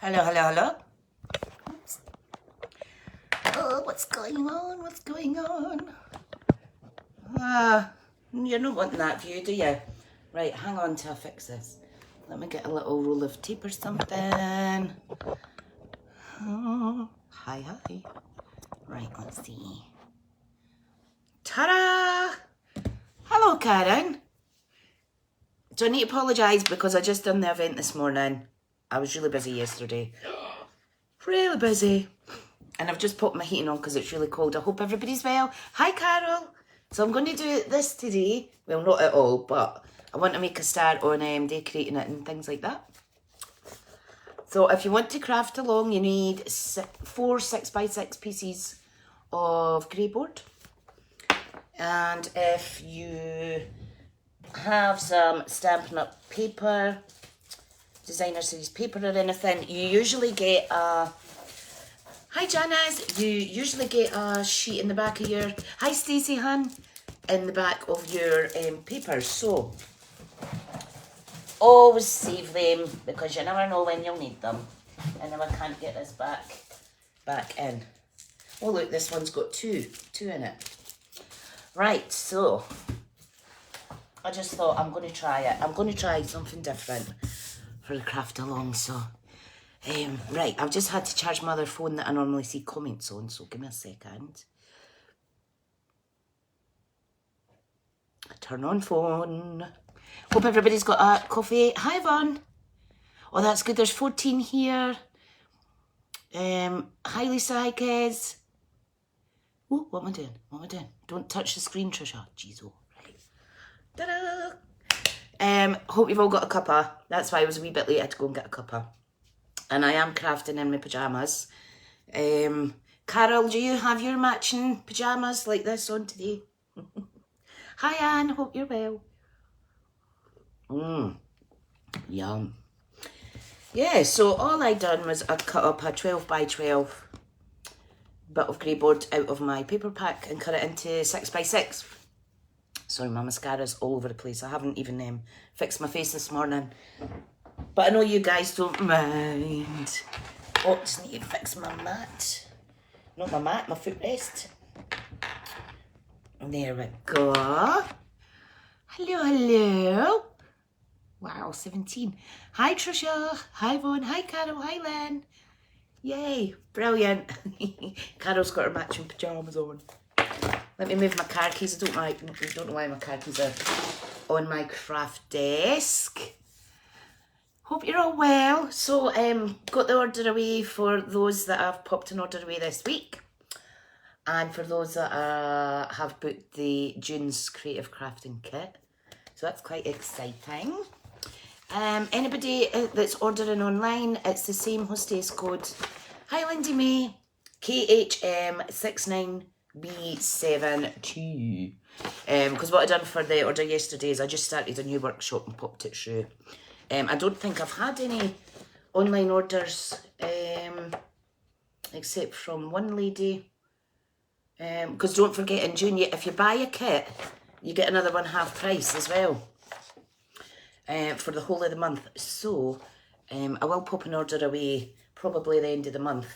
Hello, hello, hello. Oops. Oh, what's going on? What's going on? You're not wanting that view, do you? Right, hang on till I fix this. Let me get a little roll of tape or something. Oh, hi. Right, let's see. Ta-da! Hello, Karen. So I need to apologise because I just done the event this morning. I was really busy yesterday. Really busy. And I've just put my heating on because it's really cold. I hope everybody's well. Hi, Carol. So I'm going to do this today. Well, not at all, but I want to make a start on decorating it and things like that. So if you want to craft along, you need 4 6x6 pieces of grey board. And if you have some Stampin' Up paper, designer series paper or anything, you usually get a... Hi Janice, you usually get a sheet in the back of your... Hi Stacey hun, in the back of your papers. So always save them because you never know when you'll need them. And now I can't get this back in. Oh look, this one's got two in it. Right, so I just thought I'm going to try it. I'm going to try something different for the craft along. So, right, I've just had to charge my other phone that I normally see comments on. So give me a second. Turn on phone. Hope everybody's got a coffee. Hi, Yvonne. Oh, that's good. There's 14 here. Hi, Lisa. Hi, Kez. Oh, what am I doing? Don't touch the screen, Tricia. Jeez, oh, right. Ta-da! Hope you've all got a cuppa. That's why I was a wee bit late. I had to go and get a cuppa. And I am crafting in my pyjamas. Carol, do you have your matching pyjamas like this on today? Hi, Anne. Hope you're well. Yum. Yeah, so all I done was I cut up a 12x12 bit of grey board out of my paper pack and cut it into 6x6. Sorry, my mascara's all over the place. I haven't even fixed my face this morning. But I know you guys don't mind. Oh, just need to fix my mat. Not my mat, my footrest. There we go. Hello, hello. Wow, 17. Hi, Tricia. Hi, Vaughn. Hi, Carol. Hi, Len. Yay, brilliant. Carol's got her matching pyjamas on. Let me move my car keys. I don't know why my car keys are on my craft desk. Hope you're all well. So, got the order away for those that have popped an order away this week. And for those that have booked the June's Creative Crafting Kit. So that's quite exciting. Anybody that's ordering online, it's the same hostess code. Hi Lindy May, KHM69B72. Because what I done for the order yesterday is I just started a new workshop and popped it through. I don't think I've had any online orders except from one lady. Because don't forget in June, if you buy a kit, you get another one half price as well. For the whole of the month. So I will pop an order away probably the end of the month.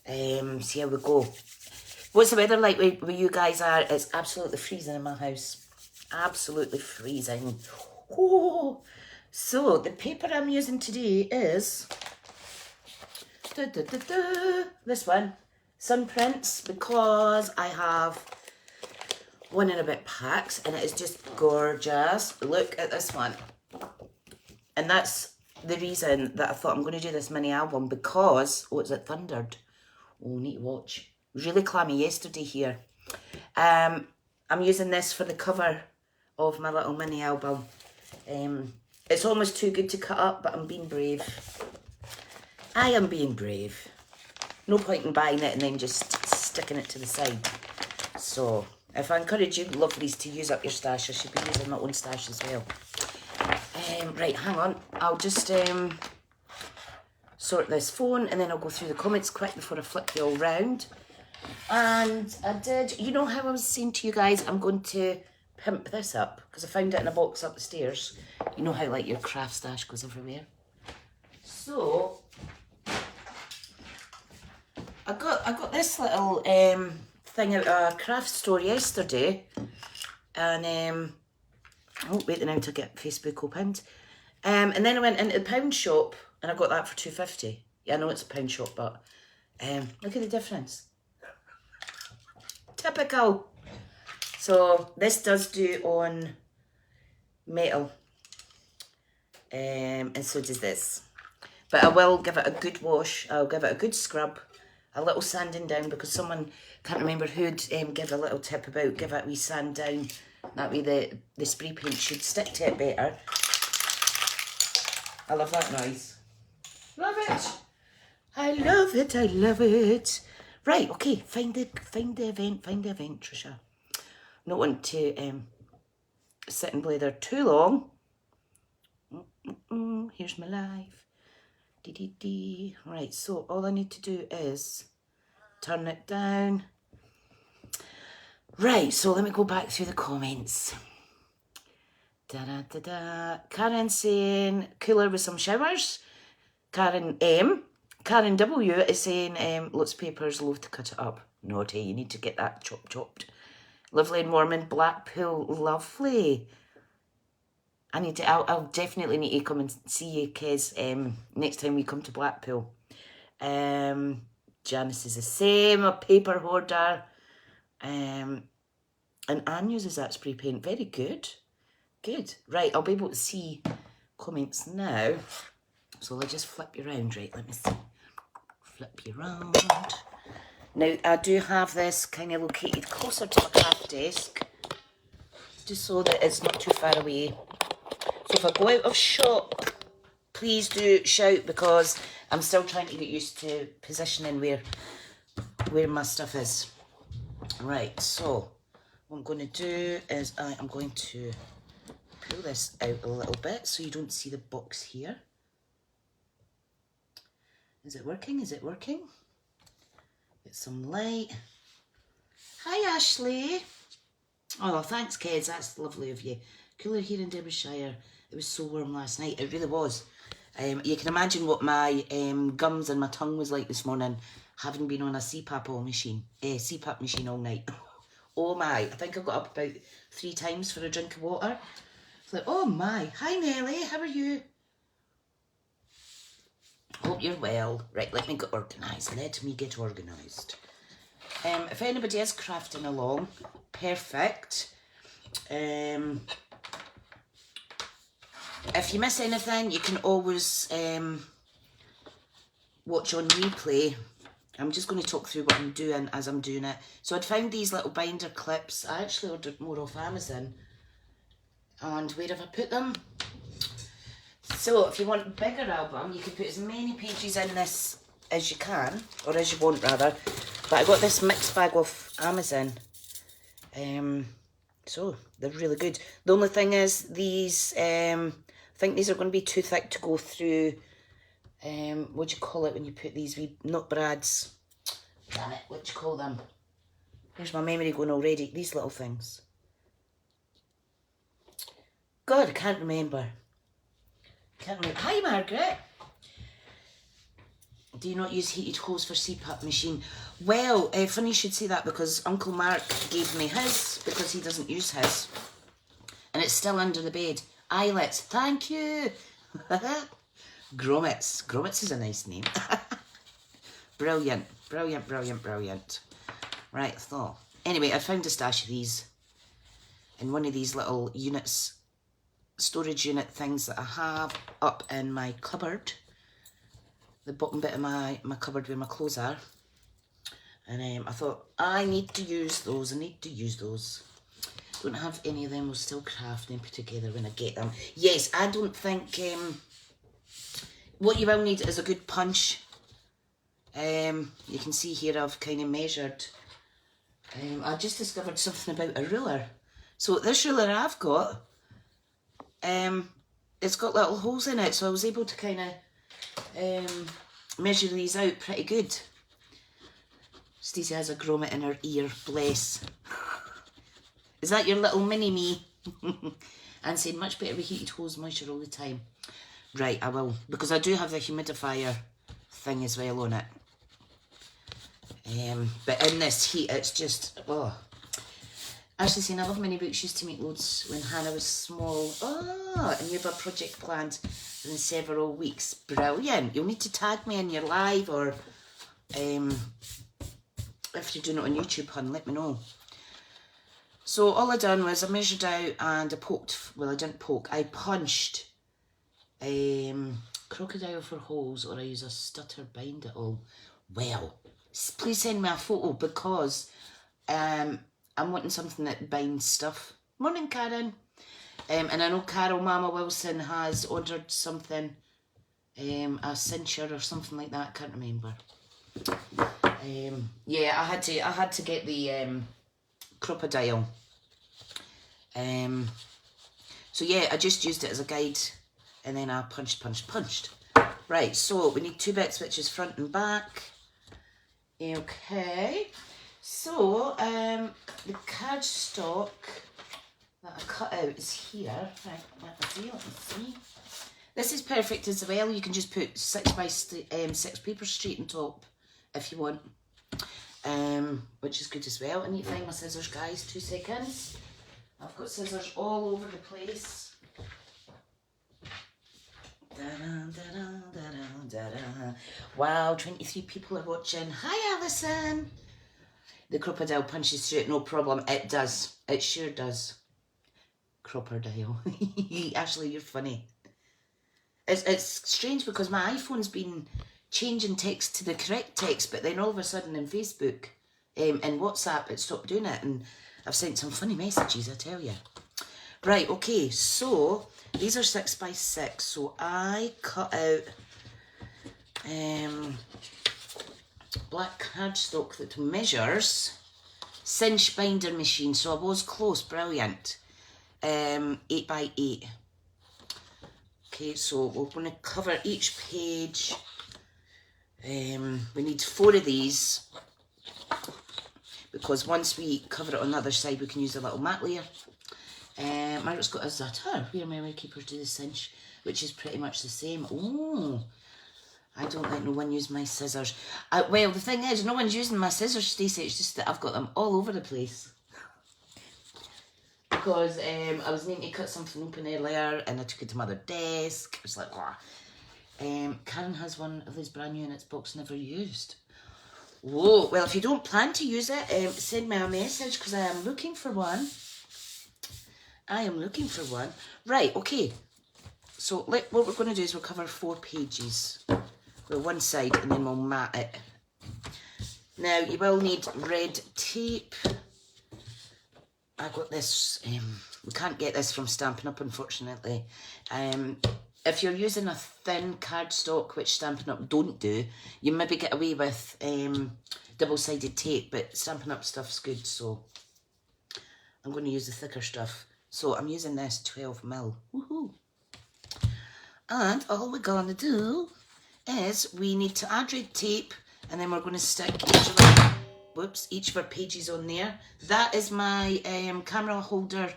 See how we go. What's the weather like where you guys are? It's absolutely freezing in my house. Absolutely freezing. Oh. So the paper I'm using today is this one, Sun Prints, because I have 1 and a bit packs and it is just gorgeous. Look at this one. And that's the reason that I thought I'm going to do this mini album because, oh, it's it thundered. Oh, need to watch. It was really clammy yesterday here. I'm using this for the cover of my little mini album. It's almost too good to cut up, but I'm being brave. I am being brave. No point in buying it and then just sticking it to the side. So, if I encourage you lovelies to use up your stash, I should be using my own stash as well. Right, hang on. I'll just sort this phone and then I'll go through the comments quick before I flip you all round. And I did, you know how I was saying to you guys, I'm going to pimp this up because I found it in a box up the stairs. You know how like your craft stash goes everywhere. So, I got this little thing out of a craft store yesterday, and oh wait now to get Facebook opened, and then I went into the pound shop and I got that for £2.50. Yeah, I know it's a pound shop, but look at the difference. Typical. So this does do on metal, and so does this. But I will give it a good wash. I'll give it a good scrub, a little sanding down, because someone, can't remember who'd give a little tip about give it a wee sand down. That way the spray paint should stick to it better. I love that noise. Love it. I love it. I love it. Right, okay. Find the event. Find the event, Tricia. Not want to sit and play there too long. Here's my life. Right, so all I need to do is turn it down. Right, so let me go back through the comments. Karen saying cooler with some showers. Karen M. Karen W is saying lots of papers, loath to cut it up. Naughty, you need to get that chopped. Lovely and warm in Blackpool. Lovely. I'll definitely need to come and see you, Kez, next time we come to Blackpool. Janice is the same, a paper hoarder. And Anne uses that spray paint. Very good. Good. Right, I'll be able to see comments now. So let's just flip you around. Right, let me see. Flip you around. Now, I do have this kind of located closer to my craft desk, just so that it's not too far away. So if I go out of shot, please do shout, because I'm still trying to get used to positioning where my stuff is. Right, so what I'm going to do is I am going to pull this out a little bit so you don't see the box here. Is it working? Is it working? Get some light. Hi, Ashley. Oh, thanks, kids. That's lovely of you. Cooler here in Derbyshire. It was so warm last night. It really was. You can imagine what my gums and my tongue was like this morning, having been on a CPAP machine all night. Oh my. I think I got up about 3 times for a drink of water. It's like, oh my. Hi, Nelly. How are you? Hope you're well. Right, let me get organised. Let me get organised. If anybody is crafting along, perfect. If you miss anything, you can always watch on replay. I'm just going to talk through what I'm doing as I'm doing it. So I'd found these little binder clips. I actually ordered more off Amazon. And where have I put them? So if you want a bigger album, you can put as many pages in this as you can, or as you want rather. But I got this mixed bag off Amazon. So they're really good. The only thing is these, I think these are going to be too thick to go through, what do you call it when you put these wee nut brads? Damn it, what do you call them? Here's my memory going already. These little things. God, I can't remember. Hi, Margaret. Do you not use heated hose for CPAP machine? Well, funny you should say that, because Uncle Mark gave me his because he doesn't use his. And it's still under the bed. Eyelets, thank you. Grommets. Grommets is a nice name. Brilliant. Brilliant, brilliant, brilliant. Right, so anyway, I found a stash of these in one of these little units, storage unit things that I have up in my cupboard. The bottom bit of my cupboard where my clothes are. And I thought, I need to use those. Don't have any of them. We'll still craft and put together when I get them. Yes, I don't think... what you will need is a good punch. You can see here I've kind of measured. I just discovered something about a ruler. So this ruler I've got, it's got little holes in it. So I was able to kind of measure these out pretty good. Stacey has a grommet in her ear, bless. Is that your little mini-me? And saying much better with heated hose moisture all the time. Right, I will. Because I do have the humidifier thing as well on it. But in this heat, it's just, oh. Ashley saying, I love mini books, used to make loads when Hannah was small. Oh, and you have a project planned in several weeks. Brilliant. You'll need to tag me in your live, or if you're doing it on YouTube, hun, let me know. So all I done was I measured out and I poked, well, I didn't poke, I punched crocodile for holes, or I use a stutter bind it all. Well, please send me a photo, because I'm wanting something that binds stuff. Morning, Karen. And I know Carol Mama Wilson has ordered something, a cincher or something like that. I can't remember. Yeah, I had to get the crocodile. So yeah, I just used it as a guide, and then I punched. Right, so we need 2 bits, which is front and back. Okay. So, the cardstock that I cut out is here. Right, let me see. This is perfect as well. You can just put 6x6 paper straight on top if you want, which is good as well. I need to find my scissors, guys. 2 seconds. I've got scissors all over the place. Wow, 23 people are watching. Hi, Alison. The crocodile punches through it, no problem. It does. It sure does. Crocodile. Ashley, you're funny. It's strange because my iPhone's been changing text to the correct text, but then all of a sudden in Facebook and WhatsApp, it stopped doing it, and I've sent some funny messages, I tell you. Right, okay, so these are 6x6, so I cut out black cardstock that measures, cinch binder machine, so I was close, brilliant. 8x8. Okay, so we're going to cover each page. We need 4 of these, because once we cover it on the other side, we can use a little mat layer. Margaret's got a zutter where memory keepers do the cinch, which is pretty much the same. Oh, I don't let no one use my scissors. Well, the thing is, no one's using my scissors, Stacey. It's just that I've got them all over the place. Because I was needing to cut something open earlier, and I took it to my other desk. It was like, oh. Karen has one of these brand new in its box, never used. Whoa, well, if you don't plan to use it, send me a message, because I am looking for one. Right, okay. So what we're going to do is we'll cover 4 pages. Well, one side, and then we'll mat it. Now, you will need red tape. I got this, we can't get this from Stampin' Up, unfortunately. If you're using a thin cardstock, which Stampin' Up don't do, you maybe get away with double-sided tape, but Stampin' Up stuff's good, so I'm going to use the thicker stuff. So I'm using this 12mm. Woohoo! And all we're going to do is we need to add red tape, and then we're going to stick each of our pages on there. That is my camera holder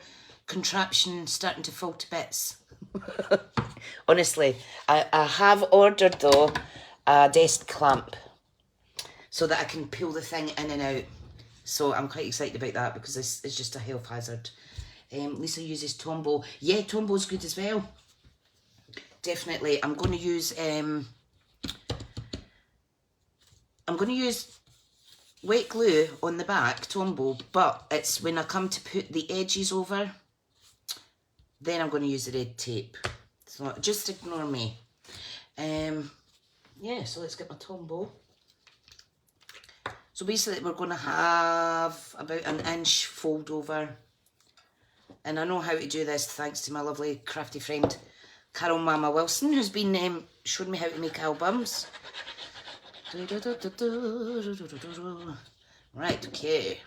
contraption starting to fall to bits. Honestly, I have ordered though a desk clamp so that I can pull the thing in and out. So I'm quite excited about that, because this is just a health hazard. Lisa uses Tombow. Yeah, Tombow's good as well. Definitely. I'm going to use wet glue on the back, Tombow, but it's when I come to put the edges over, then I'm going to use the red tape. So just ignore me. Yeah, so let's get my Tombow. So basically we're going to have about an inch fold over. And I know how to do this thanks to my lovely crafty friend Carol Mama Wilson, who's been showing me how to make albums. Right, okay.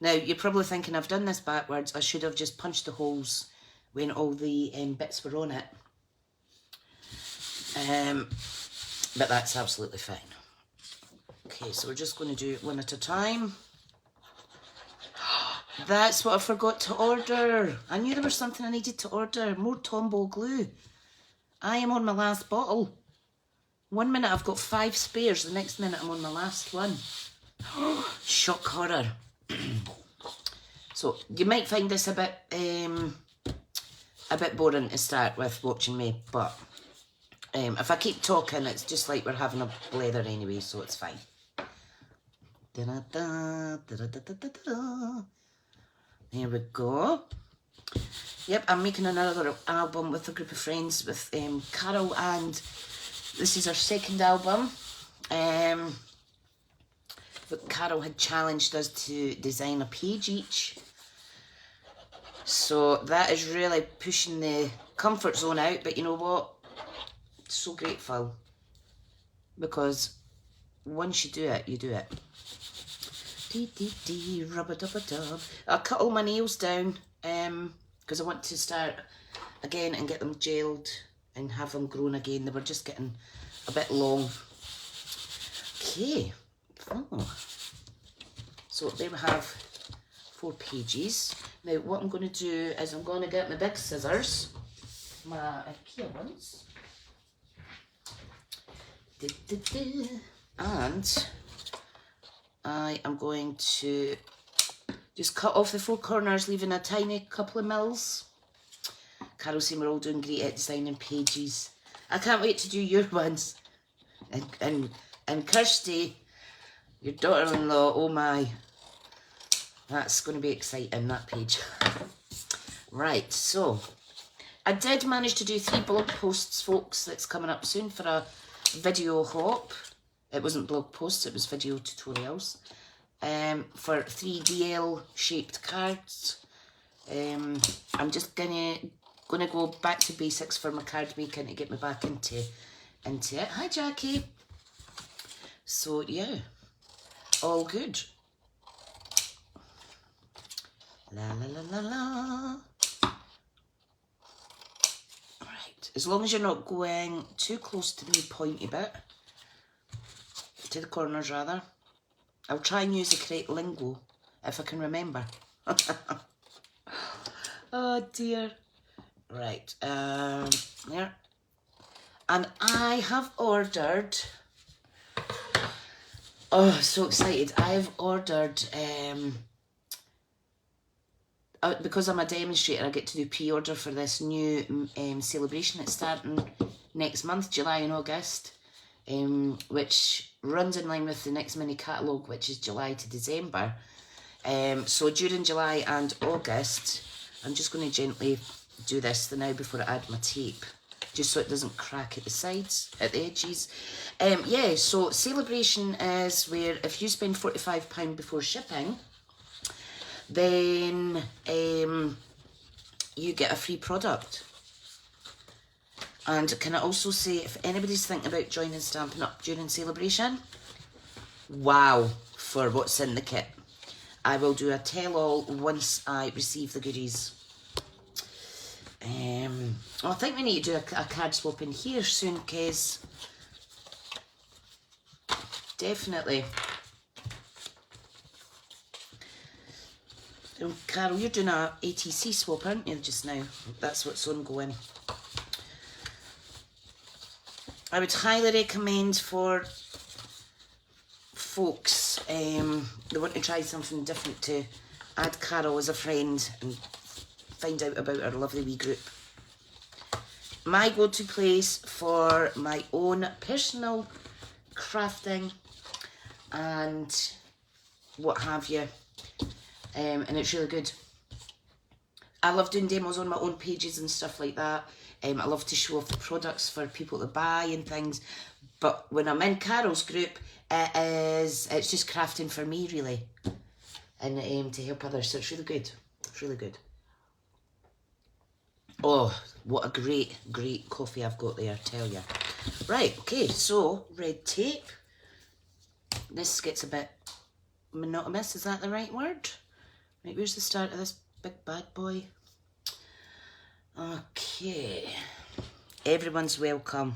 Now, you're probably thinking I've done this backwards. I should have just punched the holes when all the bits were on it. But that's absolutely fine. Okay, so we're just going to do it one at a time. That's what I forgot to order. I knew there was something I needed to order. More Tombow glue. I am on my last bottle. 1 minute I've got 5 spares. The next minute I'm on my last one. Shock horror. So you might find this a bit boring to start with watching me, but if I keep talking, it's just like we're having a blather anyway, so it's fine. Da-da-da, da-da-da-da-da-da. There we go. Yep, I'm making another album with a group of friends with Carol, and this is our second album. But Carol had challenged us to design a page each. So that is really pushing the comfort zone out, but you know what? So grateful. Because once you do it, you do it. Rubber-dubber-dub. I cut all my nails down because I want to start again and get them gelled and have them grown again. They were just getting a bit long. Okay. Oh. So there we have 4 pages. Now what I'm going to do is I'm going to get my big scissors, my IKEA ones, and I am going to just cut off the 4 corners, leaving a tiny couple of mils. Carol saying we're all doing great at designing pages. I can't wait to do your ones. And Kirsty, your daughter-in-law, oh my, that's going to be exciting, that page. Right, so I did manage to do 3 blog posts, folks, that's coming up soon for a video hop. It wasn't blog posts, it was video tutorials. For 3DL shaped cards. I'm just gonna go back to basics for my card making to get me back into it. Hi Jackie. So yeah, all good. La la la la la. Right, as long as you're not going too close to the pointy bit, to the corners rather. I'll try and use the correct lingo if I can remember. Oh dear. Right, there. And I have ordered, oh so excited, I've ordered, because I'm a demonstrator, I get to do pre-order for this new celebration. It's starting next month, July and August, which runs in line with the next mini catalogue, which is July to December. So during July and August, I'm just going to gently do this the now before I add my tape, just so it doesn't crack at the sides, at the edges. Yeah, so celebration is where if you spend £45 before shipping, then you get a free product. And can I also say, if anybody's thinking about joining Stampin' Up during celebration, wow for what's in the kit. I will do a tell-all once I receive the goodies. I think we need to do a card swap in here soon, because definitely. Carol, you're doing a ATC swap, aren't you, just now? That's what's ongoing. I would highly recommend for folks they want to try something different to add Carol as a friend and find out about our lovely wee group. My go-to place for my own personal crafting and what have you. And it's really good. I love doing demos on my own pages and stuff like that. I love to show off the products for people to buy and things. But when I'm in Carol's group, it's just crafting for me, really. And to help others. So it's really good. It's really good. Oh, what a great, great coffee I've got there, I tell you. Right, okay, so red tape. This gets a bit monotonous, is that the right word? Right, where's the start of this big bad boy? Okay. Everyone's welcome,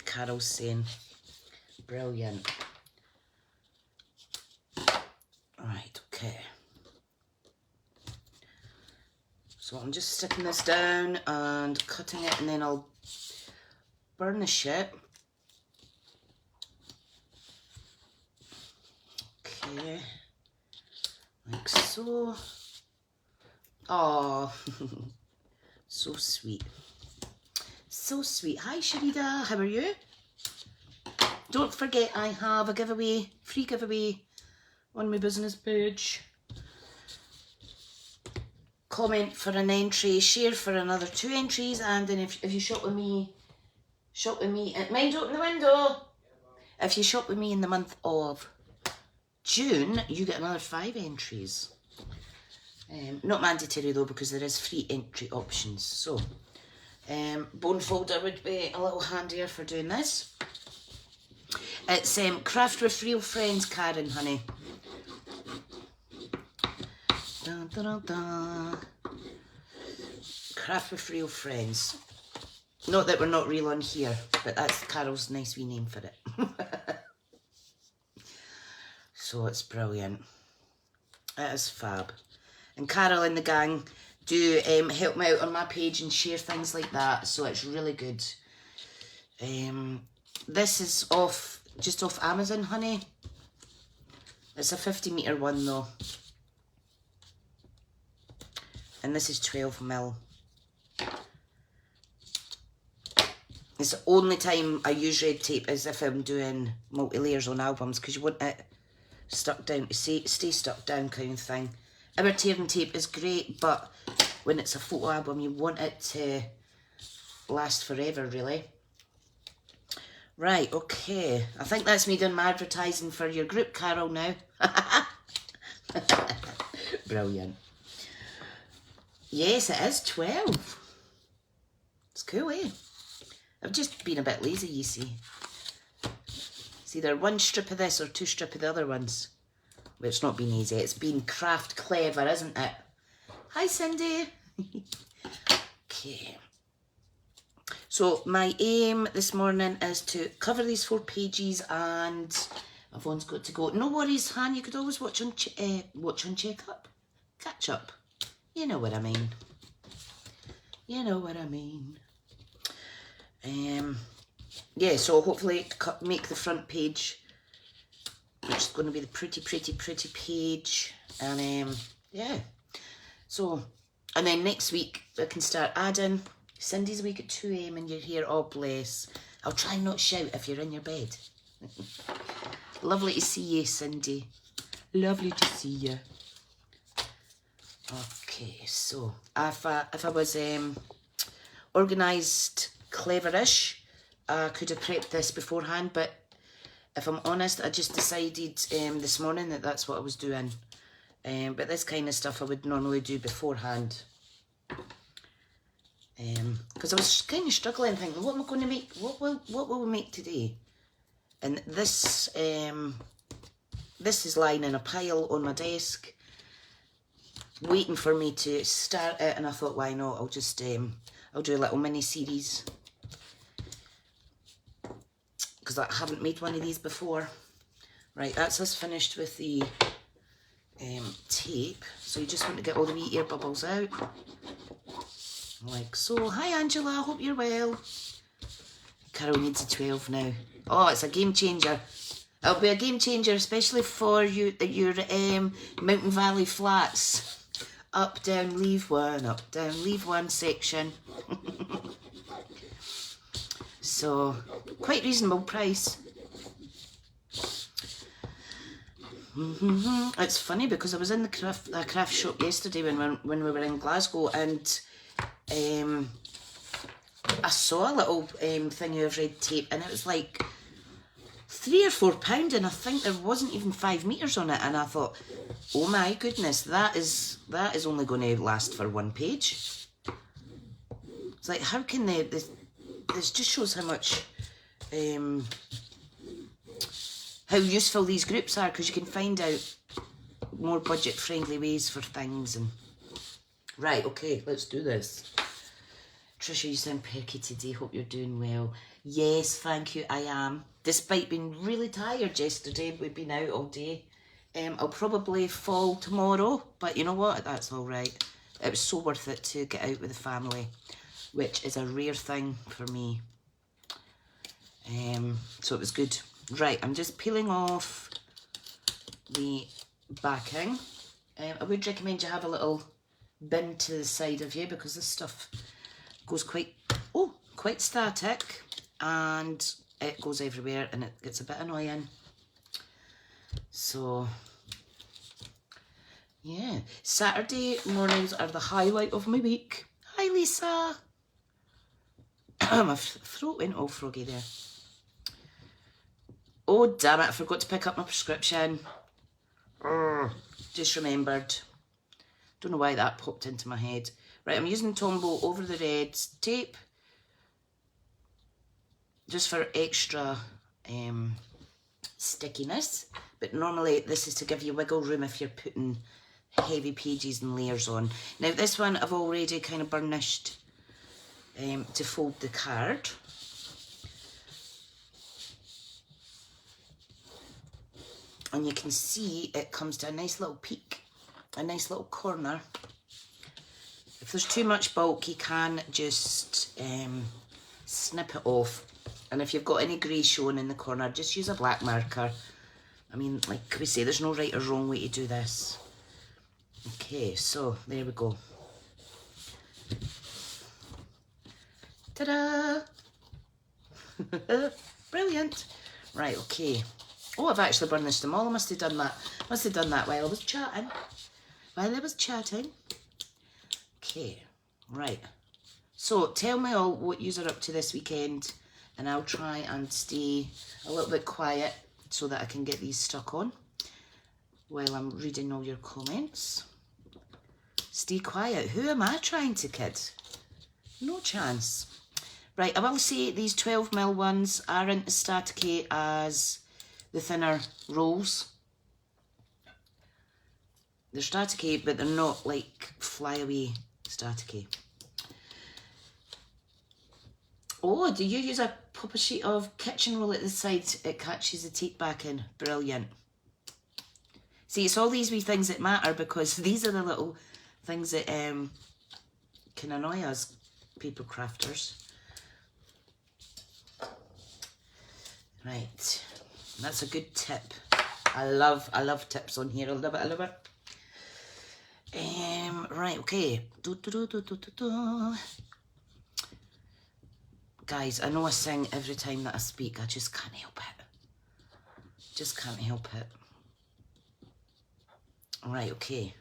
Carol's saying. Brilliant. Right, okay. So I'm just sticking this down and cutting it, and then I'll burnish it. Okay, like so. Oh, so sweet. So sweet. Hi Sharida, how are you? Don't forget I have a giveaway, free giveaway on my business page. Comment for an entry, share for another 2 entries, and then if you shop with me, mind open the window. If you shop with me in the month of June, you get another 5 entries. Not mandatory though, because there is free entry options. So, bone folder would be a little handier for doing this. It's Craft with Real Friends, Karen, honey. Dun, dun, dun, dun. Craft with Real Friends. Not that we're not real on here, but that's Carol's nice wee name for it. So it's brilliant. It is fab. And Carol and the gang do help me out on my page and share things like that, so it's really good. This is just off Amazon, honey. It's a 50-metre one though. And this is 12mm. It's the only time I use red tape is if I'm doing multi-layers on albums, because you want it stuck down to stay stuck down kind of thing. Imitating tape is great, but when it's a photo album, you want it to last forever, really. Right, okay. I think that's me doing my advertising for your group, Carol, now. Brilliant. Yes, it is 12. It's cool, eh? I've just been a bit lazy, you see. It's either 1 strip of this or 2 strip of the other ones. Well, it's not been easy. It's been craft clever, isn't it? Hi, Cindy. Okay. So my aim this morning is to cover these 4 pages, and Yvonne's got to go. No worries, Han. You could always watch on check up, catch up. You know what I mean. You know what I mean. Yeah. So hopefully make the front page, which is going to be the pretty page, and yeah. So, and then next week I can start adding. Cindy's week at 2 AM and you're here, oh bless. I'll try and not shout if you're in your bed. Lovely to see you, Cindy. Lovely to see you. Okay, so if I was organised, cleverish, I could have prepped this beforehand, but if I'm honest, I just decided this morning that that's what I was doing. But this kind of stuff I would normally do beforehand. Because I was kind of struggling, thinking, what am I going to make? What will we make today? And this is lying in a pile on my desk, waiting for me to start it. And I thought, why not? I'll just I'll do a little mini series, because I haven't made one of these before. Right, that's us finished with the tape. So you just want to get all the wee air bubbles out. Like so. Hi Angela, I hope you're well. Carol needs a 12 now. Oh, it's a game changer. It'll be a game changer, especially for your Mountain Valley flats. Up, down, leave one section. So, quite reasonable price. It's funny because I was in the craft shop yesterday when we were in Glasgow, and I saw a little thingy of red tape, and it was like £3 or £4, and I think there wasn't even 5 metres on it, and I thought, oh my goodness, that is only going to last for 1 page. It's like, how can they? This just shows how much how useful these groups are, because you can find out more budget friendly ways for things. And right, okay, let's do this. Tricia, you sound perky today. Hope you're doing well. Yes, thank you, I am. Despite being really tired yesterday, we've been out all day. I'll probably fall tomorrow, but you know what? That's all right. It was so worth it to get out with the family, which is a rare thing for me. So it was good. Right, I'm just peeling off the backing. I would recommend you have a little bin to the side of you because this stuff goes quite static and it goes everywhere and it gets a bit annoying. So yeah, Saturday mornings are the highlight of my week. Hi Lisa. My throat went all froggy there. Oh damn it, I forgot to pick up my prescription. Just remembered. Don't know why that popped into my head. Right, I'm using Tombow over the red tape just for extra stickiness, but normally this is to give you wiggle room if you're putting heavy pages and layers on. Now this one I've already kind of burnished to fold the card. And you can see it comes to a nice little peak, a nice little corner. If there's too much bulk, you can just snip it off. And if you've got any grey showing in the corner, just use a black marker. I mean, like we say, there's no right or wrong way to do this. Okay, so there we go. Ta-da! Brilliant. Right, okay. Oh, I've actually burnished them all. I must have done that. Must have done that while I was chatting. Okay, right. So tell me all what yous are up to this weekend, and I'll try and stay a little bit quiet so that I can get these stuck on while I'm reading all your comments. Stay quiet. Who am I trying to kid? No chance. Right, I will say these 12mm ones aren't as staticky as the thinner rolls. They're staticky, but they're not like flyaway staticky. Oh, do you use a proper sheet of kitchen roll at the side? It catches the tape back in. Brilliant. See, it's all these wee things that matter because these are the little things that can annoy us paper crafters. Right, that's a good tip. I love tips on here. I love it. Right, okay. Guys, I know I sing every time that I speak. I just can't help it. Just can't help it. Right, okay.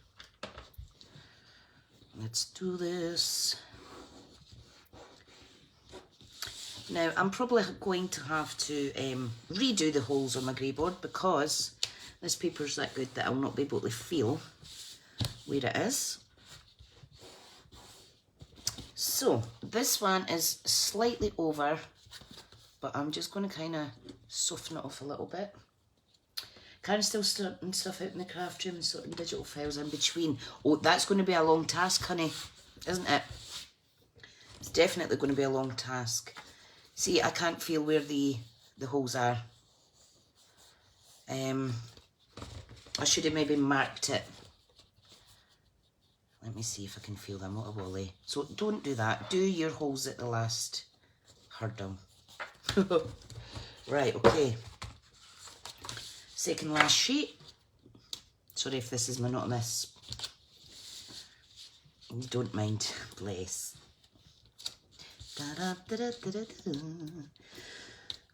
Let's do this. Now, I'm probably going to have to redo the holes on my grey board because this paper's that good that I'll not be able to feel where it is. So, this one is slightly over, but I'm just going to kind of soften it off a little bit. Kind of still sorting stuff out in the craft room and sorting digital files in between. Oh, that's going to be a long task, honey, isn't it? It's definitely going to be a long task. See, I can't feel where the holes are. I should have maybe marked it. Let me see if I can feel them. What a wally. So don't do that. Do your holes at the last hurdle. Right, okay. Second last sheet. Sorry if this is monotonous. Don't mind. Bless.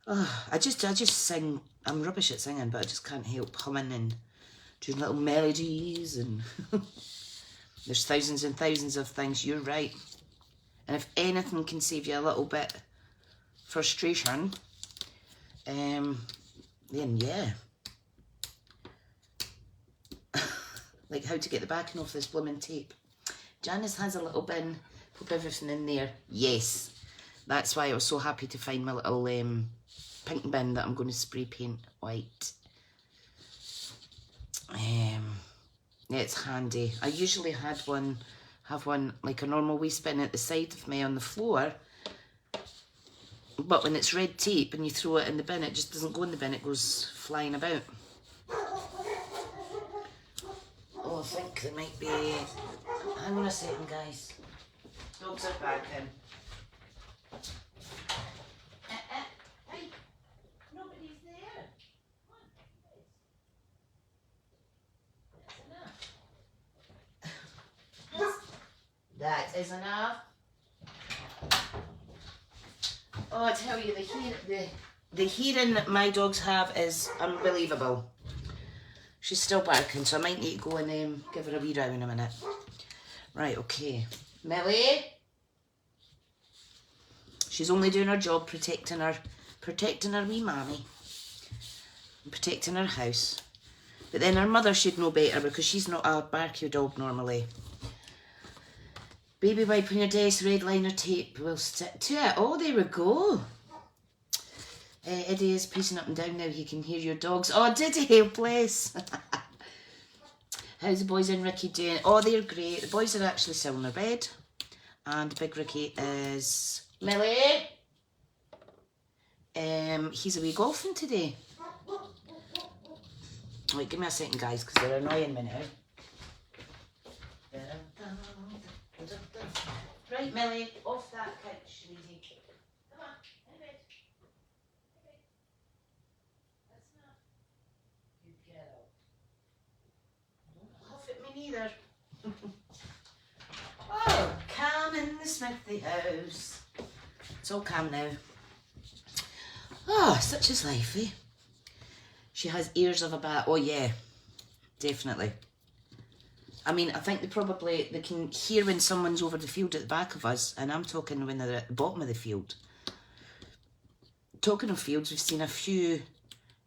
Oh, I just sing. I'm rubbish at singing, but I just can't help humming and doing little melodies and there's thousands and thousands of things. You're right. And if anything can save you a little bit frustration, then yeah. Like how to get the backing off this blooming tape. Janice has a little bin. Put everything in there. Yes. That's why I was so happy to find my little pink bin that I'm going to spray paint white. Yeah, it's handy. I usually have one like a normal waste bin at the side of me on the floor. But when it's red tape and you throw it in the bin, it just doesn't go in the bin, it goes flying about. Oh, I think there might be... Hang on a second, guys. Dogs are back in. Hey, nobody's there. that is enough. Oh, I tell you, the hearing that my dogs have is unbelievable. She's still barking, so I might need to go and give her a wee round in a minute. Right, okay. Millie? She's only doing her job, protecting her wee mammy. And protecting her house. But then her mother should know better because she's not a barky dog normally. Baby wipe on your desk, red liner tape will stick to it. Oh, there we go. Eddie is pacing up and down now. He can hear your dogs. Oh, did he? Bless. How's the boys and Ricky doing? Oh, they're great. The boys are actually still in their bed. And Big Ricky is... Millie? He's away golfing today. Wait, give me a second, guys, because they're annoying me now. Right, Millie, off that couch, sweetie. Come on, in bed. That's enough. Good girl. Don't huff at me neither. Oh, calm in the Smithy house. It's all calm now. Oh, such is life, eh? She has ears of a bat. Oh, yeah, definitely. I mean, I think they can hear when someone's over the field at the back of us, and I'm talking when they're at the bottom of the field. Talking of fields, we've seen a few,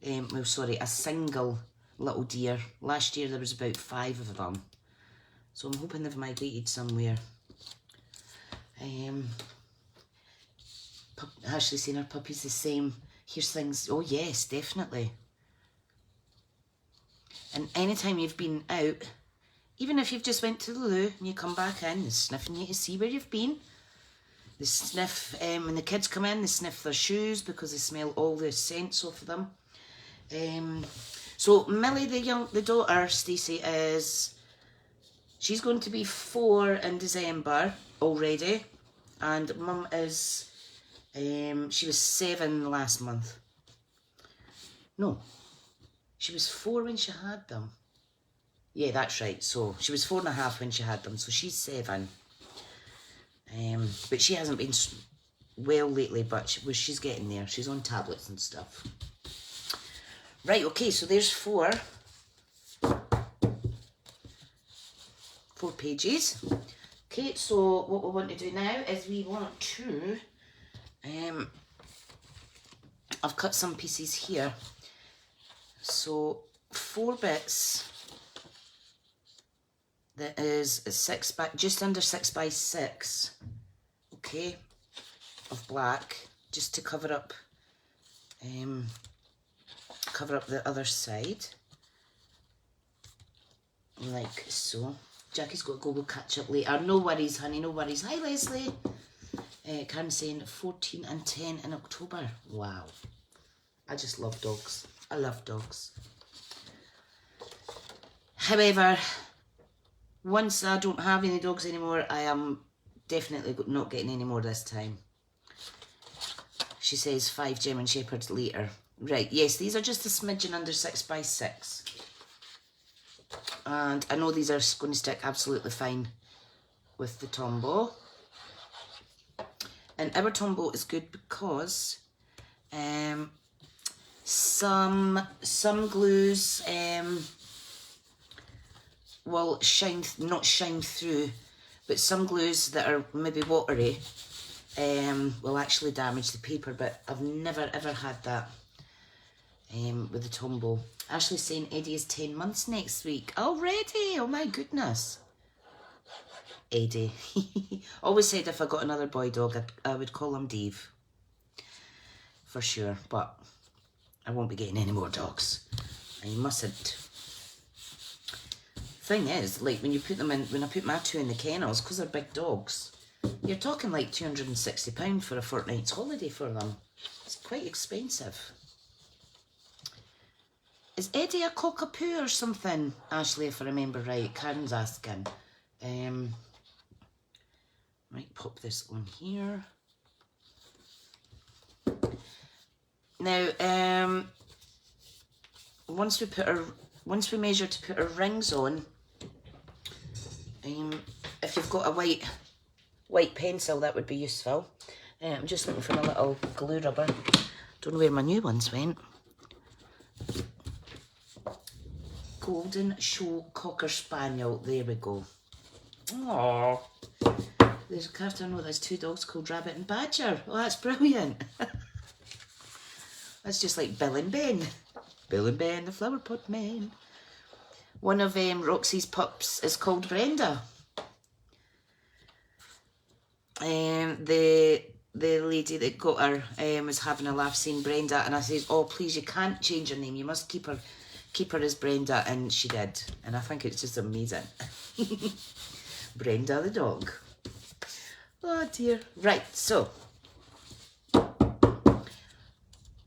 a single little deer. Last year there was about 5 of them. So I'm hoping they've migrated somewhere. Ashley's saying her puppy's the same. Here's things. Oh, yes, definitely. And anytime you've been out, even if you've just went to the loo and you come back in, they're sniffing you to see where you've been. They sniff, when the kids come in, they sniff their shoes because they smell all the scents off of them. So Millie, the daughter, Stacey, she's going to be 4 in December already. And Mum is, she was 7 last month. No, she was 4 when she had them. Yeah, that's right. So she was 4.5 when she had them. So she's 7. But she hasn't been well lately, but she's getting there. She's on tablets and stuff. Right, okay, so there's 4 pages. Okay, so what we want to do now is we want to, I've cut some pieces here. So 4 bits. That is just under 6 by 6, okay, of black, just to cover up the other side, like so. Jackie's got to go, we'll catch up later. No worries, honey, no worries. Hi, Leslie. Karen's saying 14 and 10 in October. Wow. I just love dogs. I love dogs. However, once I don't have any dogs anymore, I am definitely not getting any more this time. She says 5 German Shepherds later. Right, yes, these are just a smidgen under 6 by 6. And I know these are going to stick absolutely fine with the Tombow. And our Tombow is good because some glues will not shine through, but some glues that are maybe watery will actually damage the paper, but I've never ever had that with the Tombow. Ashley's saying Eddie is 10 months next week. Already? Oh my goodness. Eddie. Always said if I got another boy dog, I would call him Dave. For sure, but I won't be getting any more dogs. I mustn't. Thing is, like when I put my 2 in the kennels, because they're big dogs, you're talking like £260 for a fortnight's holiday for them. It's quite expensive. Is Eddie a cockapoo or something? Ashley, if I remember right. Karen's asking. Might pop this on here. Now, once we measure to put our rings on, if you've got a white white pencil, that would be useful. I'm just looking for my little glue rubber. Don't know where my new ones went. Golden Show Cocker Spaniel. There we go. Aww. There's a character, no, there's two dogs called Rabbit and Badger. Oh, that's brilliant. That's just like Bill and Ben. Bill and Ben, the Flower Pot Men. One of Roxy's pups is called Brenda. The lady that got her was having a laugh saying Brenda, and I says, oh please, you can't change her name, you must keep her as Brenda, and she did, and I think it's just amazing. Brenda the dog. Oh dear. Right, so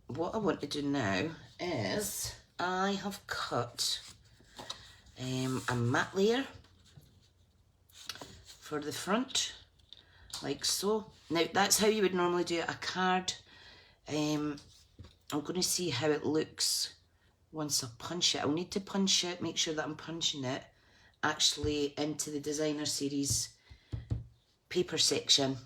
what I want to do now is I have cut a matte layer for the front, like so. Now that's how you would normally do a card. I'm going to see how it looks once I punch it. I'll need to punch it, make sure that I'm punching it actually into the designer series paper section.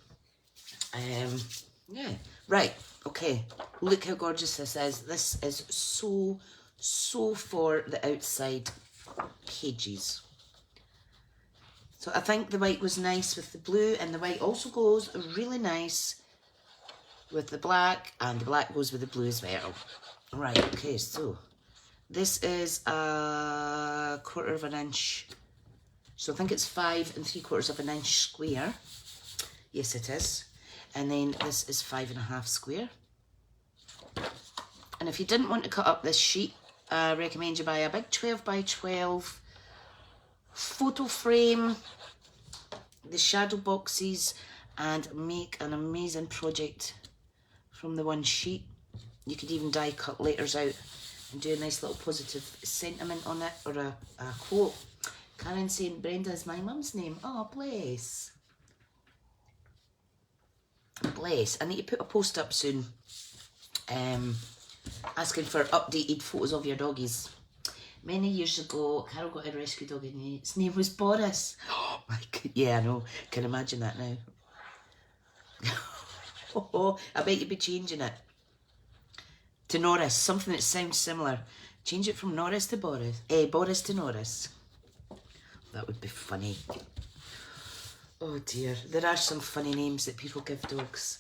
Yeah, right, okay, look how gorgeous this is. This is so for the outside pages. So I think the white was nice with the blue, and the white also goes really nice with the black, and the black goes with the blue as well. Right, okay, so this is a 1/4 of an inch. So I think it's 5 3/4 of an inch square. Yes, it is. And then this is 5 1/2 square. And if you didn't want to cut up this sheet, I recommend you buy a big 12 by 12 photo frame, the shadow boxes, and make an amazing project from the one sheet. You could even die cut letters out and do a nice little positive sentiment on it, or a quote. Karen saying Brenda is my mum's name. Oh, bless. Bless. I need to put a post up soon asking for updated photos of your doggies. Many years ago, Carol got a rescue dog and its name was Boris. Oh my god, yeah, I know. Can imagine that now. Oh, I bet you'd be changing it to Norris, something that sounds similar. Change it from Norris to Boris. Boris to Norris. That would be funny. Oh dear, there are some funny names that people give dogs.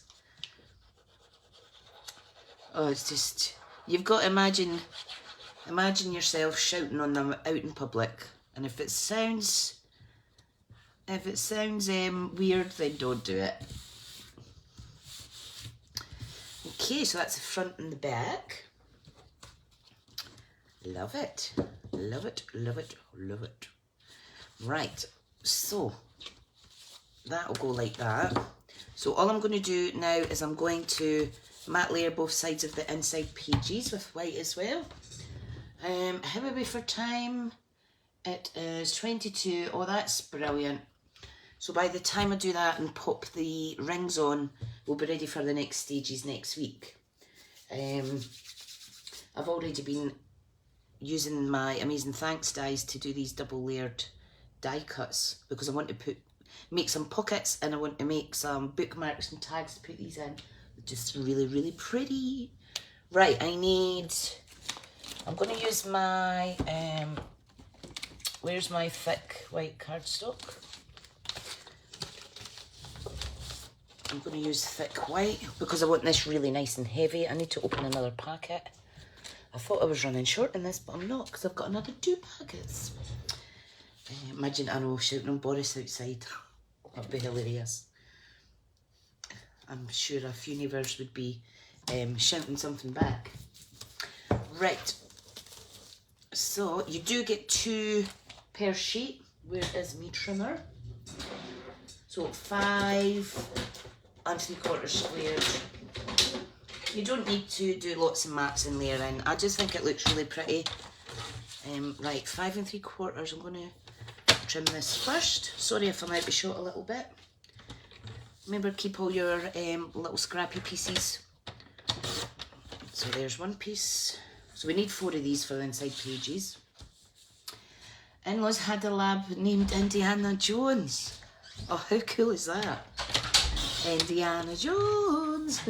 Oh, it's just, you've got to imagine yourself shouting on them out in public, and if it sounds weird, then don't do it. Okay, so that's the front and the back. Love it, love it, love it, love it. Right, so that'll go like that. So all I'm going to do now is I'm going to matte layer both sides of the inside pages with white as well. How are we for time? It is 22. Oh, that's brilliant. So by the time I do that and pop the rings on, we'll be ready for the next stages next week. I've already been using my Amazing Thanks dies to do these double layered die cuts, because I want to make some pockets, and I want to make some bookmarks and tags to put these in. Just really, really pretty. Right, I'm going to use my, where's my thick white cardstock? I'm going to use thick white because I want this really nice and heavy. I need to open another packet. I thought I was running short in this, but I'm not, because I've got another 2 packets. Imagine, I know, shouting on Boris outside. That'd be hilarious. I'm sure a few neighbours would be shouting something back. Right. So, you do get 2 per sheet. Where is my trimmer? So, 5 3/4 squares. You don't need to do lots of mats and layering. I just think it looks really pretty. Right, 5 3/4. I'm going to trim this first. Sorry if I might be short a little bit. Remember, keep all your little scrappy pieces. So there's 1 piece. So we need 4 of these for the inside pages. In-laws had a lab named Indiana Jones. Oh, how cool is that? Indiana Jones.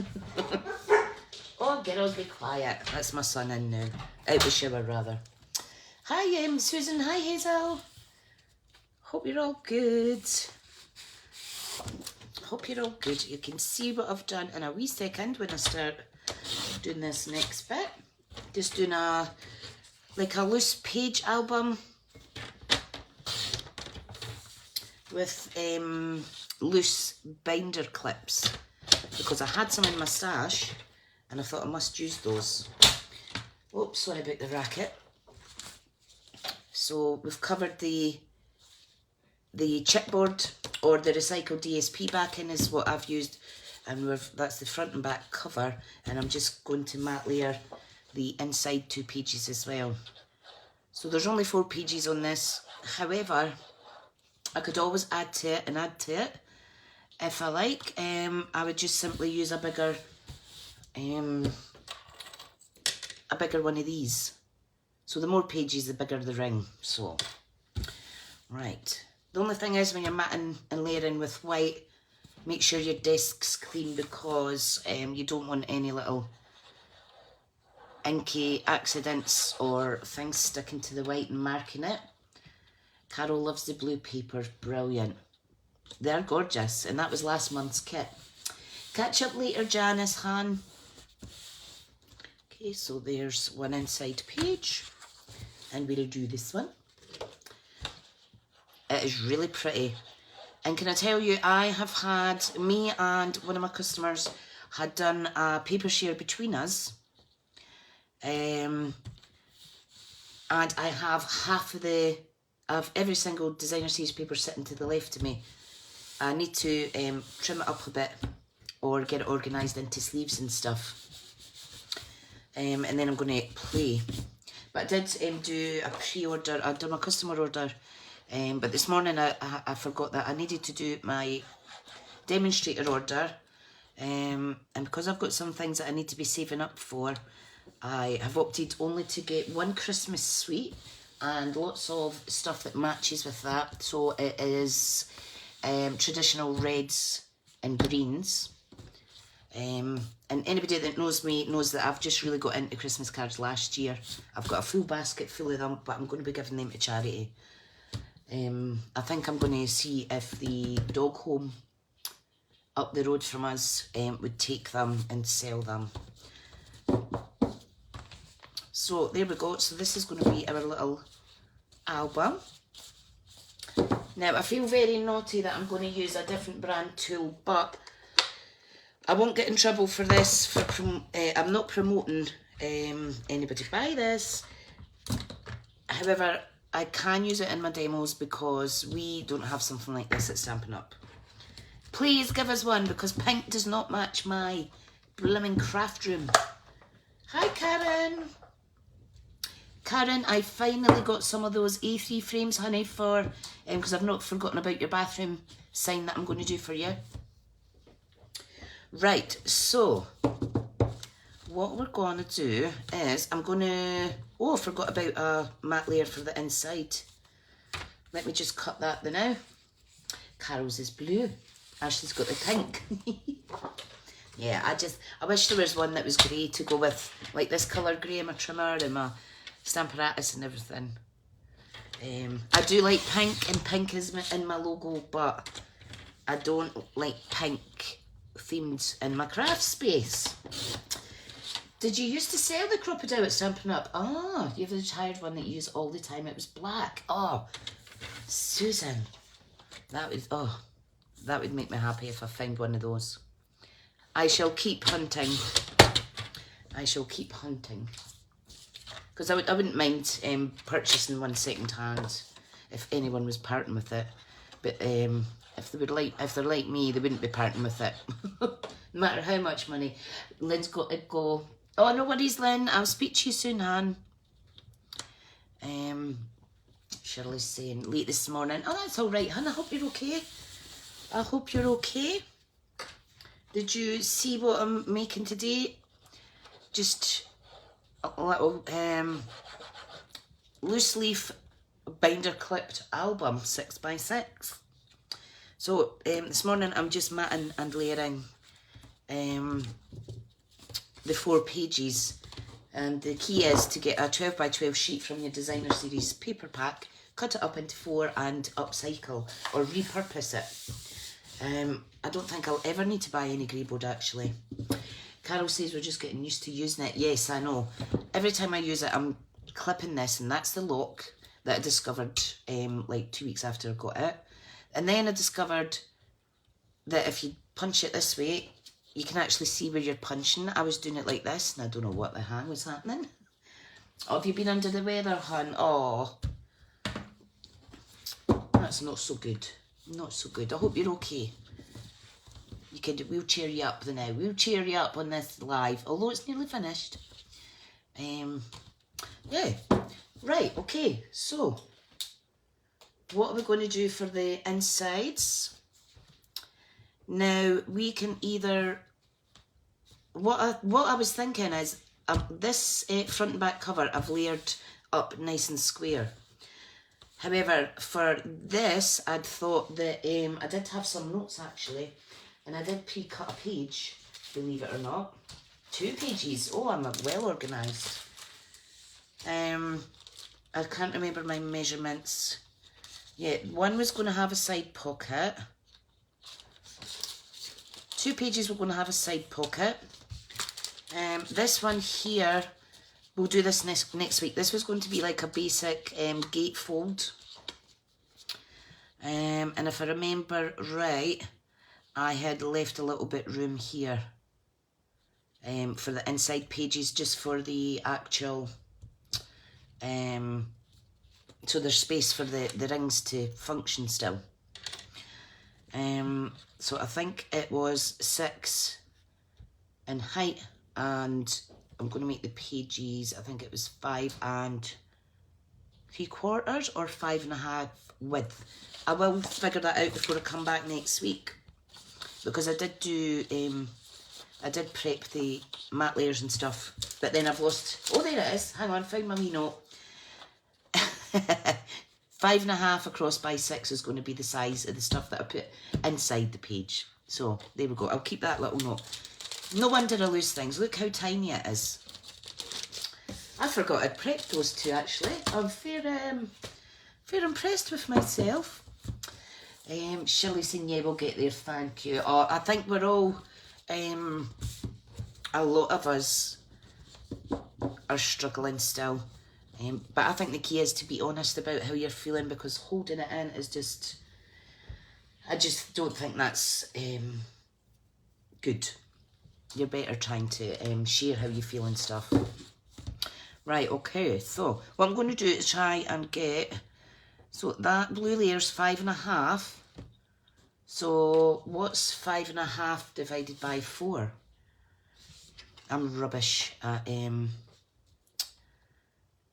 Oh, girls, be quiet. That's my son in now. Out the shower, rather. Hi, Susan. Hi, Hazel. Hope you're all good. Hope you're all good. You can see what I've done in a wee second when I start doing this next bit. Just doing like a loose page album with loose binder clips, because I had some in my stash and I thought I must use those. Oops, sorry about the racket. So we've covered the chipboard or the recycled DSP backing is what I've used, and that's the front and back cover, and I'm just going to matte layer the inside 2 pages as well. So there's only 4 pages on this. However, I could always add to it and add to it if I like. I would just simply use a bigger one of these. So the more pages, the bigger the ring. So, right. The only thing is, when you're matting and layering with white, make sure your desk's clean, because you don't want any little inky accidents or things sticking to the white and marking it. Carol loves the blue papers. Brilliant. They're gorgeous, and that was last month's kit. Catch up later, Janice, Han. Okay, so there's one inside page, and we'll do this one. It is really pretty. And can I tell you, I have had, me and one of my customers had done a paper share between us. And I have half of every single designer series paper sitting to the left of me. I need to trim it up a bit or get it organised into sleeves and stuff. And then I'm going to play. But I did do a pre-order, I'd done a customer order. But this morning I forgot that I needed to do my demonstrator order. And because I've got some things that I need to be saving up for, I have opted only to get one Christmas suite and lots of stuff that matches with that. So it is traditional reds and greens. And anybody that knows me knows that I've just really got into Christmas cards last year. I've got a full basket full of them, but I'm going to be giving them to charity. I think I'm going to see if the dog home up the road from us would take them and sell them. So there we go. So this is going to be our little album. Now I feel very naughty that I'm going to use a different brand tool, but I won't get in trouble for this. I'm not promoting anybody buy this. However, I can use it in my demos because we don't have something like this at Stampin' Up. Please give us one, because pink does not match my blooming craft room. Hi, Karen. Karen, I finally got some of those A3 frames, honey, for because I've not forgotten about your bathroom sign that I'm going to do for you. Right, so what we're going to do is I'm going to... Oh, I forgot about a matte layer for the inside. Let me just cut that now. Carol's is blue. Ashley's got the pink. Yeah, I wish there was one that was grey to go with, like this colour grey in my trimmer and my Stamparatus and everything. I do like pink, and pink is in my logo, but I don't like pink themed in my craft space. Did you used to sell the crocodile at Stampin' Up? Oh, you have the tired one that you use all the time. It was black. Oh, Susan, that would make me happy if I find one of those. I shall keep hunting. I shall keep hunting. Because I wouldn't mind purchasing one second hand if anyone was parting with it. But if they're like me, they wouldn't be parting with it. No matter how much money. Lynn's got to go. Oh, no worries, Lynn. I'll speak to you soon, Han. Shirley's saying late this morning. Oh, that's all right, hun. I hope you're okay. I hope you're okay. Did you see what I'm making today? Just a little loose leaf binder clipped album, 6x6. So this morning I'm just matting and layering the 4 pages, and the key is to get a 12 by 12 sheet from your designer series paper pack, cut it up into 4 and upcycle or repurpose it. I don't think I'll ever need to buy any grey board actually. Carol says we're just getting used to using it. Yes, I know. Every time I use it I'm clipping this, and that's the lock that I discovered like 2 weeks after I got it. And then I discovered that if you punch it this way, you can actually see where you're punching. I was doing it like this, and I don't know what the hell was happening. Oh, have you been under the weather, hun? Oh, that's not so good. Not so good. I hope you're okay. We'll cheer you up now. We'll cheer you up on this live, although it's nearly finished. Yeah. Right, okay. So, what are we going to do for the insides? Now, we can either... What I was thinking is, this front and back cover I've layered up nice and square. However, for this, I'd thought that I did have some notes actually, and I did pre-cut a page, believe it or not. 2 pages. Oh, I'm well organised. I can't remember my measurements. Yeah, one was going to have a side pocket. 2 pages were going to have a side pocket. This one here, we'll do this next week. This was going to be like a basic gatefold. And if I remember right, I had left a little bit room here for the inside pages, just for the actual... so there's space for the rings to function still. So I think it was 6 in height, and I'm going to make the pages, I think it was 5 3/4 or 5.5 width. I will figure that out before I come back next week, because I did do, I did prep the mat layers and stuff, but then I've lost, oh there it is, hang on, found my wee note. 5.5 across by 6 is going to be the size of the stuff that I put inside the page. So there we go. I'll keep that little note. No wonder I lose things. Look how tiny it is. I forgot I'd prepped those 2 actually. I'm fair impressed with myself. Shirley saying, yeah, we'll get there, thank you. Oh, I think we're all, a lot of us are struggling still. But I think the key is to be honest about how you're feeling, because holding it in is just... I just don't think that's good. You're better trying to share how you feel and stuff. Right, okay. So, what I'm going to do is try and get... So, that blue layer's 5.5. So, what's 5.5 divided by 4? I'm rubbish at...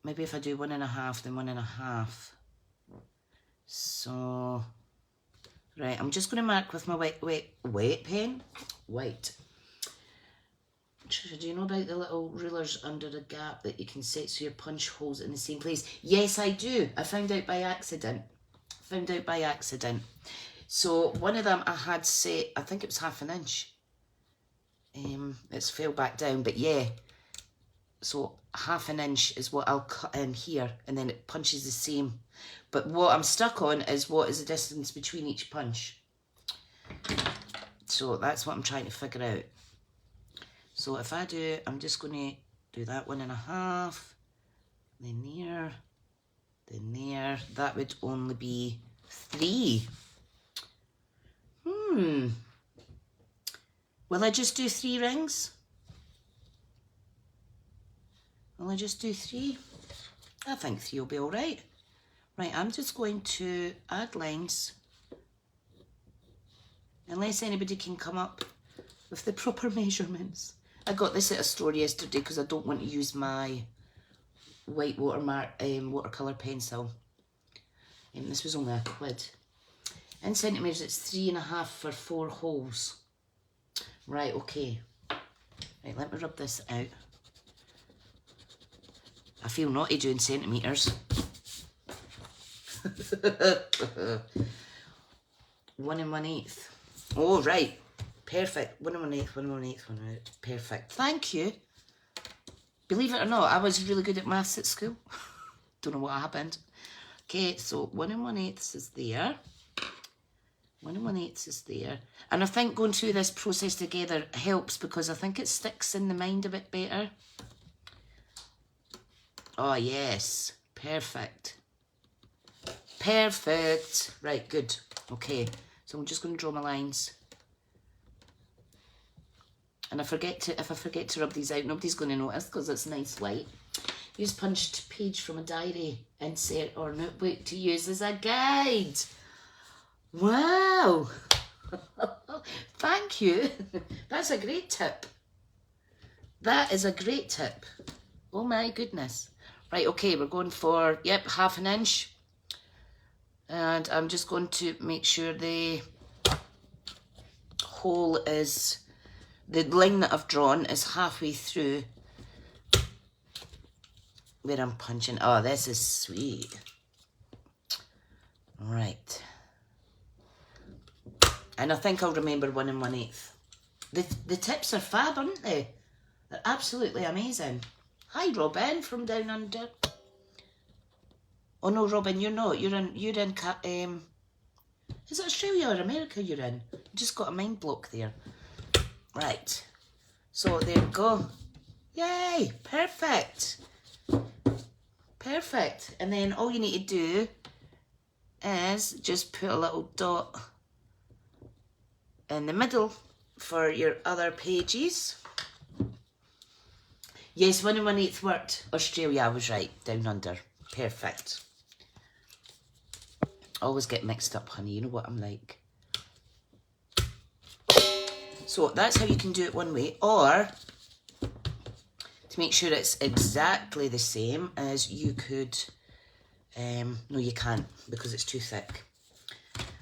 Maybe if I do 1.5, then 1.5. So, right, I'm just going to mark with my wet pen. White. Tricia, do you know about the little rulers under the gap that you can set so your punch holes in the same place? Yes, I do. I found out by accident. So, one of them I had set, I think it was 1/2 inch. It's fell back down, but yeah. So 1/2 inch is what I'll cut in here, and then it punches the same. But what I'm stuck on is what is the distance between each punch. So that's what I'm trying to figure out. So if I do, I'm just going to do that 1.5, then there, then there. That would only be 3. Will I just do 3 rings? Will I just do 3? I think 3 will be all right. Right, I'm just going to add lines. Unless anybody can come up with the proper measurements. I got this at a store yesterday because I don't want to use my white watercolour pencil. This was only £1. In centimetres, it's 3.5 for 4 holes. Right, okay. Right, let me rub this out. I feel naughty doing centimetres. 1 1/8. Oh, right. Perfect. 1 1/8, 1 1/8, 1 1/8. Perfect. Thank you. Believe it or not, I was really good at maths at school. Don't know what happened. Okay, so 1 1/8 is there. 1 1/8 is there. And I think going through this process together helps because I think it sticks in the mind a bit better. Oh, yes. Perfect. Perfect. Right, good. Okay, so I'm just going to draw my lines. And if I forget to rub these out, nobody's going to notice because it's nice light. Use punched page from a diary, insert or notebook to use as a guide. Wow. Thank you. That's a great tip. That is a great tip. Oh my goodness. Right, okay, we're going for, yep, 1/2 inch. And I'm just going to make sure the hole is, the line that I've drawn is halfway through where I'm punching. Oh, this is sweet. Right. And I think I'll remember 1 1/8. The tips are fab, aren't they? They're absolutely amazing. Hi, Robin from down under. Oh no, Robin, you're not. You're in. Is it Australia or America you're in? You just got a mind block there. Right. So there we go. Yay! Perfect. Perfect. And then all you need to do is just put a little dot in the middle for your other pages. Yes, 1 1/8 worked. Australia, I was right. Down under. Perfect. Always get mixed up, honey. You know what I'm like. So that's how you can do it one way. Or, to make sure it's exactly the same as you could... no, you can't because it's too thick.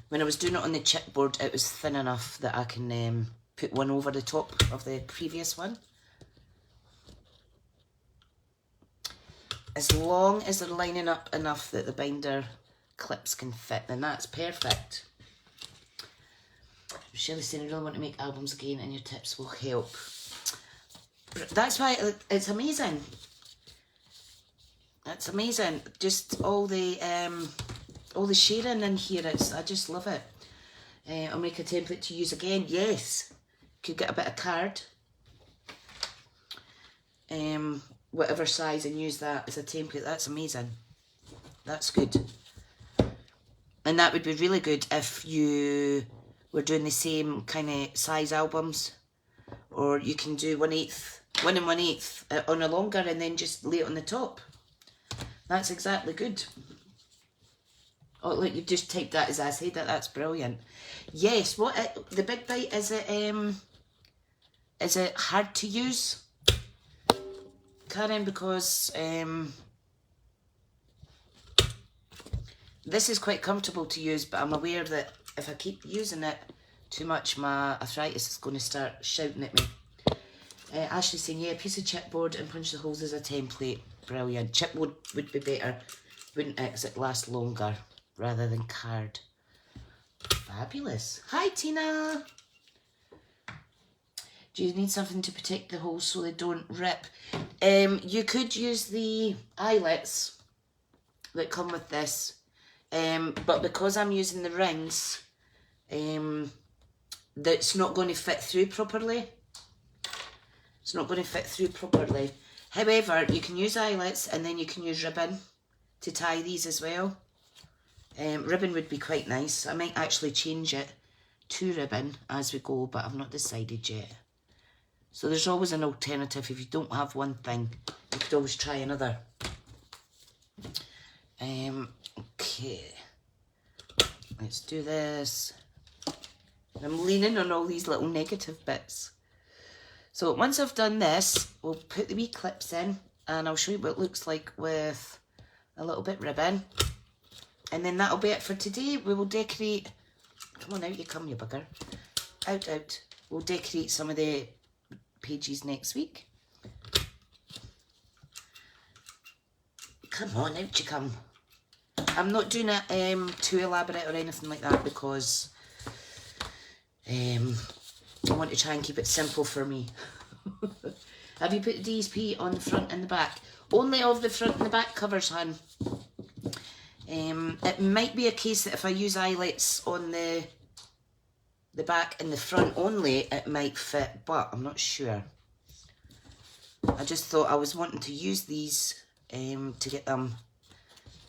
When I was doing it on the chipboard, it was thin enough that I can put one over the top of the previous one. As long as they're lining up enough that the binder clips can fit, then that's perfect. Shelley's saying, I really want to make albums again and your tips will help. That's why it's amazing. That's amazing. Just all the sharing in here, I just love it. I'll make a template to use again. Yes. Could get a bit of card. Whatever size, and use that as a template. That's amazing. That's good. And that would be really good if you were doing the same kind of size albums, or you can do 1 1/8 on a longer and then just lay it on the top. That's exactly good. Oh look, you've just typed that as I said that. That's brilliant. Yes. What the big bite, is it hard to use, Karen? Because this is quite comfortable to use, but I'm aware that if I keep using it too much, my arthritis is going to start shouting at me. Ashley's saying, yeah, a piece of chipboard and punch the holes as a template. Brilliant. Chipboard would be better, wouldn't it? Because it lasts longer rather than card. Fabulous. Hi, Tina. Do you need something to protect the holes so they don't rip? You could use the eyelets that come with this. But because I'm using the rings, that's not going to fit through properly. It's not going to fit through properly. However, you can use eyelets and then you can use ribbon to tie these as well. Ribbon would be quite nice. I might actually change it to ribbon as we go, but I've not decided yet. So there's always an alternative. If you don't have one thing, you could always try another. Okay. Let's do this. I'm leaning on all these little negative bits. So once I've done this, we'll put the wee clips in and I'll show you what it looks like with a little bit ribbon. And then that'll be it for today. We will decorate. Come on out, you come, you bugger. Out, out. We'll decorate some of the pages next week. Come on, out you come. I'm not doing it too elaborate or anything like that because I want to try and keep it simple for me. Have you put DSP on the front and the back? Only of the front and the back covers, hon. It might be a case that if I use eyelets on the back and the front only, it might fit, but I'm not sure. I just thought I was wanting to use these to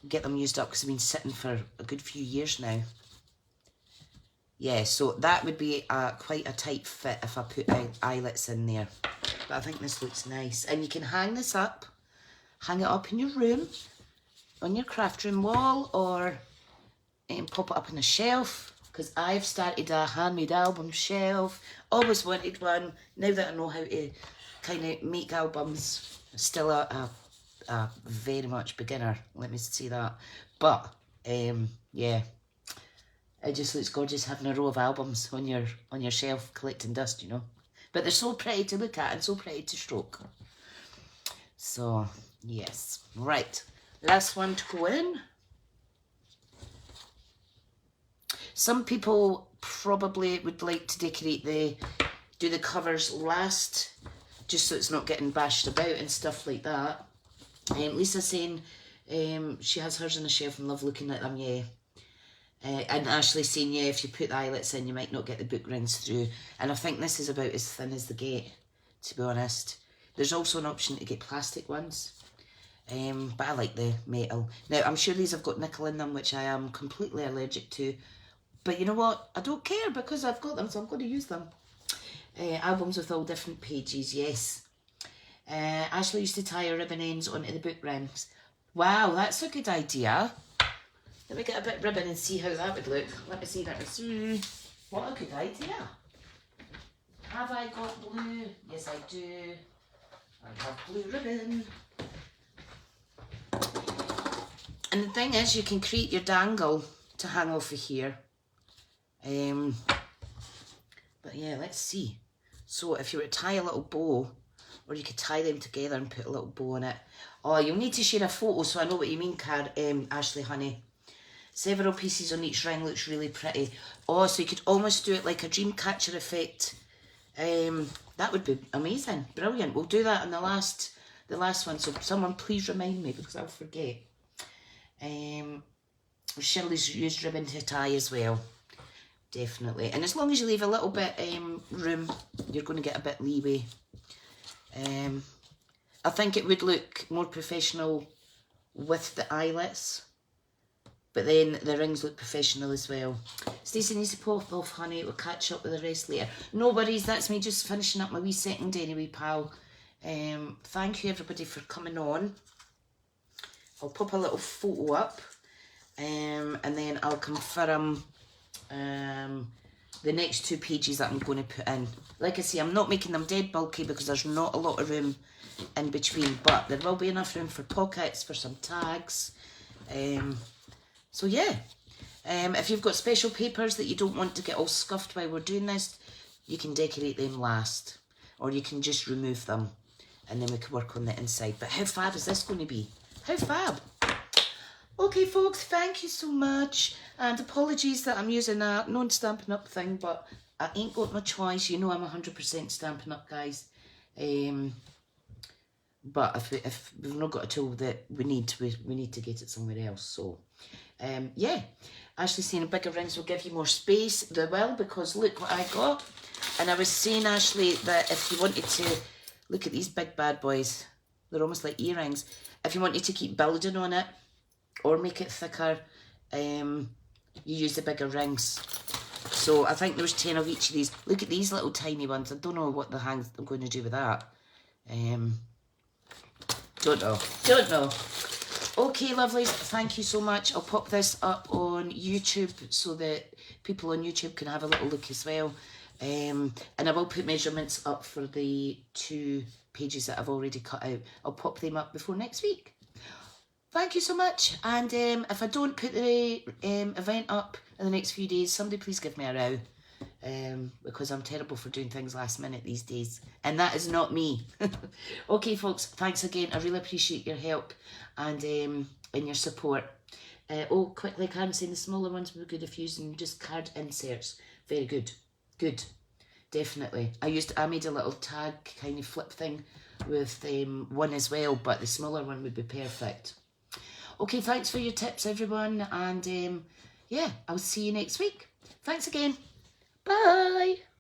get them used up because they've been sitting for a good few years now. Yeah, so that would be quite a tight fit if I put eyelets in there. But I think this looks nice. And you can hang this up, hang it up in your room, on your craft room wall, or pop it up on a shelf, because I've started a handmade album shelf. Always wanted one. Now that I know how to kind of make albums, still a very much beginner, let me say that. But yeah, it just looks gorgeous having a row of albums on your shelf collecting dust, you know. But they're so pretty to look at and so pretty to stroke. So yes, right, last one to go in. Some people probably would like to do the covers last, just so it's not getting bashed about and stuff like that. Lisa's saying she has hers on the shelf and love looking at them, yeah. And Ashley's saying, yeah, if you put the eyelets in, you might not get the book rings through. And I think this is about as thin as the gate, to be honest. There's also an option to get plastic ones. But I like the metal. Now, I'm sure these have got nickel in them, which I am completely allergic to. But you know what? I don't care because I've got them, so I'm going to use them. Albums with all different pages, yes. Ashley used to tie her ribbon ends onto the book rings. Wow, that's a good idea. Let me get a bit of ribbon and see how that would look. Let me see that. What a good idea. Have I got blue? Yes, I do. I have blue ribbon. And the thing is, you can create your dangle to hang off of here. But yeah, let's see. So if you were to tie a little bow, or you could tie them together and put a little bow on it. Oh, you'll need to share a photo so I know what you mean, Ashley, honey. Several pieces on each ring looks really pretty. Oh, so you could almost do it like a dream catcher effect. That would be amazing. Brilliant. We'll do that on the last one. So someone please remind me because I'll forget. Shirley's used ribbon to tie as well. Definitely. And as long as you leave a little bit room, you're going to get a bit leeway. I think it would look more professional with the eyelets. But then the rings look professional as well. Stacey needs to pop off, honey. We'll catch up with the rest later. No worries, that's me just finishing up my wee second anyway, pal. Thank you, everybody, for coming on. I'll pop a little photo up. And then I'll confirm the next 2 pages that I'm going to put in. Like I say, I'm not making them dead bulky because there's not a lot of room in between. But there will be enough room for pockets, for some tags. So yeah, if you've got special papers that you don't want to get all scuffed while we're doing this, you can decorate them last. Or you can just remove them and then we can work on the inside. But how fab is this going to be? How fab? Okay folks, thank you so much. And apologies that I'm using a non-Stampin' Up thing, but I ain't got my choice. You know I'm 100% Stampin' Up, guys. But if we've not got a tool that we need to get it somewhere else. So yeah, Ashley's saying bigger rings will give you more space. They will, because look what I got. And I was saying, Ashley, that if you wanted to look at these big bad boys, they're almost like earrings. If you wanted to keep building on it or make it thicker, you use the bigger rings. So I think there was 10 of each of these. Look at these little tiny ones. I don't know what the hang I'm going to do with that. Don't know. Okay, lovelies, thank you so much. I'll pop this up on YouTube so that people on YouTube can have a little look as well. And I will put measurements up for the 2 pages that I've already cut out. I'll pop them up before next week. Thank you so much. And if I don't put the event up in the next few days, somebody please give me a row. Because I'm terrible for doing things last minute these days. And that is not me. Okay, folks, thanks again. I really appreciate your help and your support. Oh, quickly, Karen saying the smaller ones would be good if using just card inserts. Very good. Good. Definitely. I made a little tag kind of flip thing with one as well, but the smaller one would be perfect. Okay, thanks for your tips, everyone. And yeah, I'll see you next week. Thanks again. Bye.